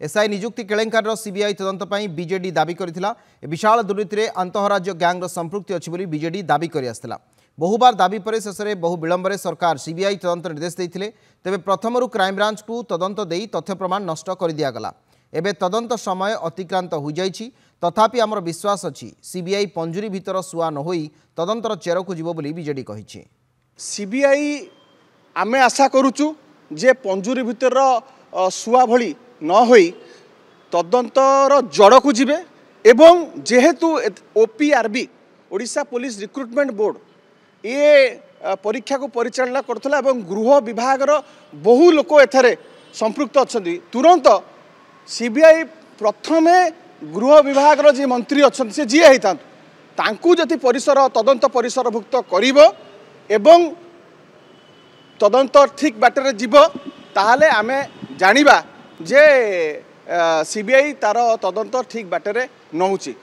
SI नियुक्ति केलेंकार CBI तदंत पर बीजेडी दाबी करथिला। विशाल दुर्नीति में अंतःराज्य गैंगर संपृक्ति अच्छी बोली बीजेडी दाबी कर आसला। बहुबार दाबी पर शेष में बहु विलंब सरकार सीबीआई तदंत निर्देश देते तेज प्रथम क्राइमब्रांच को तदंत दे तथ्य प्रमाण नष्ट कर दिगला। एवं तदंत समय अतिक्रांत हो जाइछि। तथापि आमर विश्वास अछि सीबीआई पंजुरी भितर सुआ न होई तदंतर चेर को जीव बोली बीजेडी कहिछि। सीबीआई आमे आशा करूचु जे पंजुरी भितर सुआ भली न होई तदंतर जड़ को जीवे एवं जेहेतु ओपीआरबी ओडिशा पुलिस रिक्रुटमेंट बोर्ड ये परीक्षा को परिचालना करथला एवं गृह विभागर बहु लोक एथरे संपृक्त अच्छी तुरंत सीबीआई प्रथमे गृह विभागर जी मंत्री अच्छा से जी होता तांकू जति परिसर तदंत परिसरभुक्त करिवो एवं तदंत ठीक बाटर जीव ताहले आमे जानिबा जे सीबीआई तार तदंत ठीक बाटर नौची।